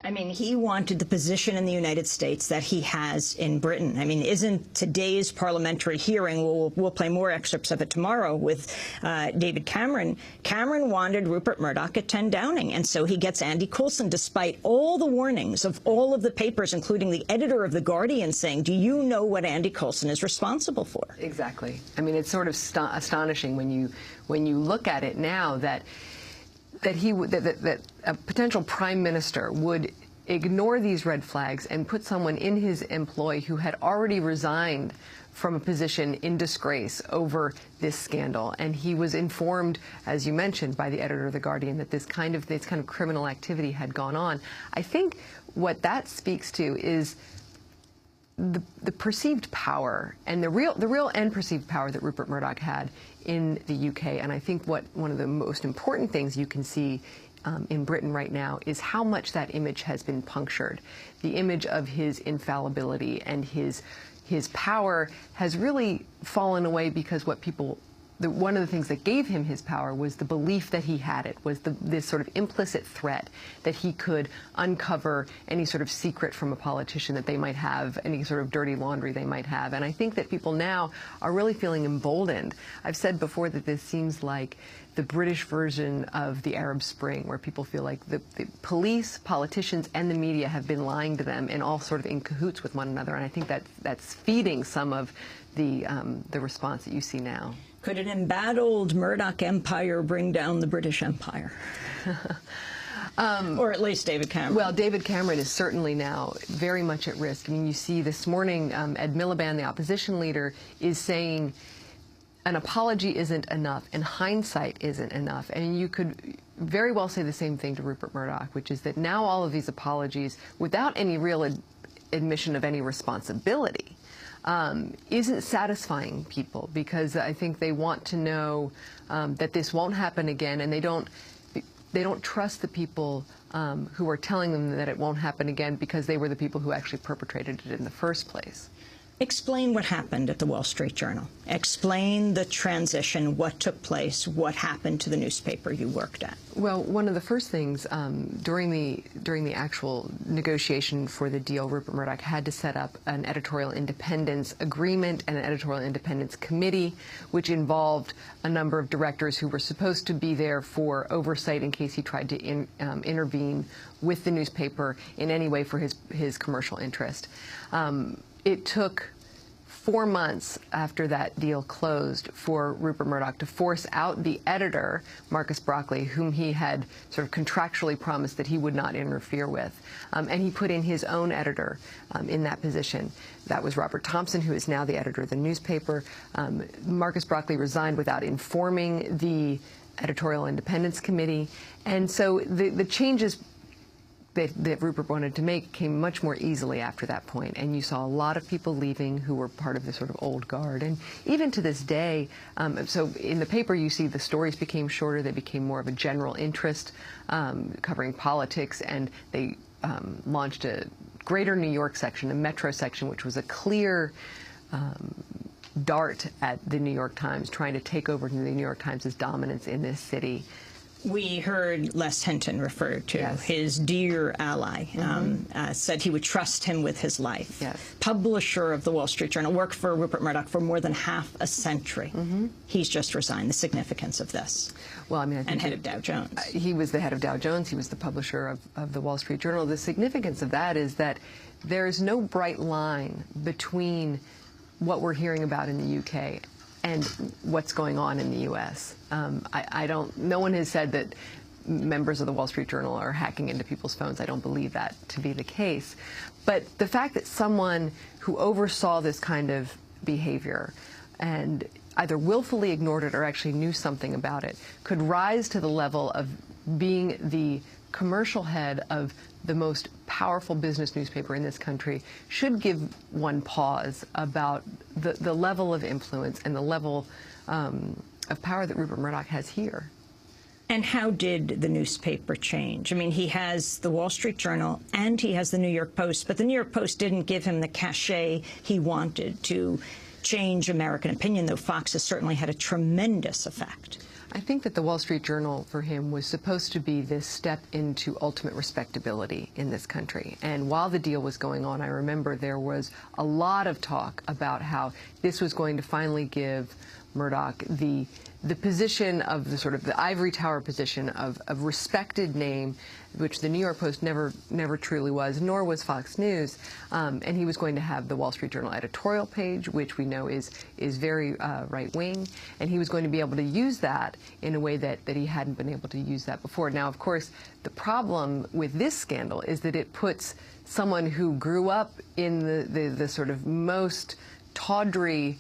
I mean, he wanted the position in the United States that he has in Britain. I mean, isn't today's parliamentary hearing, we'll play more excerpts of it tomorrow with David Cameron. Cameron wanted Rupert Murdoch at 10 Downing, and so he gets Andy Coulson, despite all the warnings of all of the papers, including the editor of The Guardian, saying, do you know what Andy Coulson is responsible for? Exactly. I mean, it's sort of astonishing when you look at it now that a potential prime minister would ignore these red flags and put someone in his employ who had already resigned from a position in disgrace over this scandal. And he was informed, as you mentioned, by the editor of The Guardian that this kind of criminal activity had gone on. I think what that speaks to is the perceived power and the real and perceived power that Rupert Murdoch had in the UK. And I think one of the most important things you can see in Britain right now is how much that image has been punctured. The image of his infallibility and his power has really fallen away because one of the things that gave him his power was the belief that he had it, was this sort of implicit threat that he could uncover any sort of secret from a politician that they might have, any sort of dirty laundry they might have. And I think that people now are really feeling emboldened. I've said before that this seems like the British version of the Arab Spring, where people feel like the police, politicians, and the media have been lying to them and all sort of in cahoots with one another. And I think that's feeding some of the response that you see now. Could an embattled Murdoch empire bring down the British Empire? Or at least David Cameron. Well, David Cameron is certainly now very much at risk. I mean, you see this morning, Ed Miliband, the opposition leader, is saying an apology isn't enough and hindsight isn't enough. And you could very well say the same thing to Rupert Murdoch, which is that now all of these apologies, without any real admission of any responsibility, isn't satisfying people, because I think they want to know that this won't happen again, and they don't trust the people who are telling them that it won't happen again because they were the people who actually perpetrated it in the first place. Explain what happened at the Wall Street Journal. Explain the transition, what took place, what happened to the newspaper you worked at. Well, one of the first things during the actual negotiation for the deal, Rupert Murdoch had to set up an editorial independence agreement and an editorial independence committee, which involved a number of directors who were supposed to be there for oversight in case he tried to intervene with the newspaper in any way for his commercial interest. It took 4 months after that deal closed for Rupert Murdoch to force out the editor, Marcus Brockley, whom he had sort of contractually promised that he would not interfere with. And he put in his own editor in that position. That was Robert Thompson, who is now the editor of the newspaper. Marcus Brockley resigned without informing the editorial independence committee. And so the changes that Rupert wanted to make came much more easily after that point. And you saw a lot of people leaving who were part of the sort of old guard. And even to this day, so in the paper you see the stories became shorter, they became more of a general interest, covering politics, and they launched a greater New York section, a metro section, which was a clear dart at the New York Times, trying to take over the New York Times' dominance in this city. We heard Les Hinton referred to, yes, his dear ally, said he would trust him with his life. Yes. Publisher of the Wall Street Journal, worked for Rupert Murdoch for more than half a century. He's just resigned. The significance of this. Well, I mean, I think and head of Dow Jones. He was the head of Dow Jones. He was the publisher of the Wall Street Journal. The significance of that is that there's no bright line between what we're hearing about in the UK and what's going on in the U.S. No one has said that members of the Wall Street Journal are hacking into people's phones. I don't believe that to be the case. But the fact that someone who oversaw this kind of behavior and either willfully ignored it or actually knew something about it could rise to the level of being the commercial head of the most powerful business newspaper in this country should give one pause about the level of influence and the level of power that Rupert Murdoch has here. And how did the newspaper change? I mean, he has the Wall Street Journal and he has the New York Post, but the New York Post didn't give him the cachet he wanted to change American opinion, though Fox has certainly had a tremendous effect. I think that the Wall Street Journal for him was supposed to be this step into ultimate respectability in this country. And while the deal was going on, I remember there was a lot of talk about how this was going to finally give Murdoch the position of the sort of the ivory tower position of respected name, which the New York Post never truly was, nor was Fox News. And he was going to have the Wall Street Journal editorial page, which we know is very right-wing, and he was going to be able to use that in a way that he hadn't been able to use that before. Now, of course, the problem with this scandal is that it puts someone who grew up in the sort of most tawdry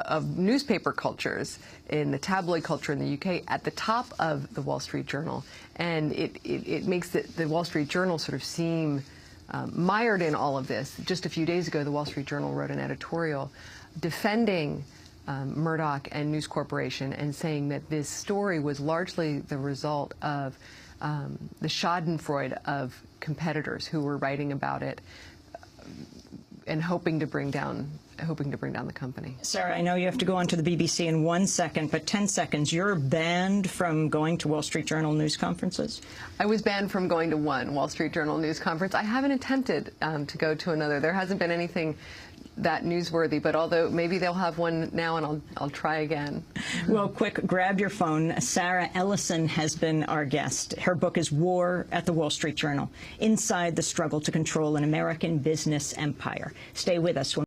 of newspaper cultures, in the tabloid culture in the UK, at the top of the Wall Street Journal. And it makes the Wall Street Journal sort of seem mired in all of this. Just a few days ago, the Wall Street Journal wrote an editorial defending Murdoch and News Corporation and saying that this story was largely the result of the schadenfreude of competitors who were writing about it and hoping to bring down the company. Sarah, I know you have to go on to the BBC in 1 second, but 10 seconds. You're banned from going to Wall Street Journal news conferences? I was banned from going to one Wall Street Journal news conference. I haven't attempted to go to another. There hasn't been anything that newsworthy, but although maybe they'll have one now, and I'll try again. Well, quick, grab your phone. Sarah Ellison has been our guest. Her book is War at the Wall Street Journal: Inside the Struggle to Control an American Business Empire. Stay with us.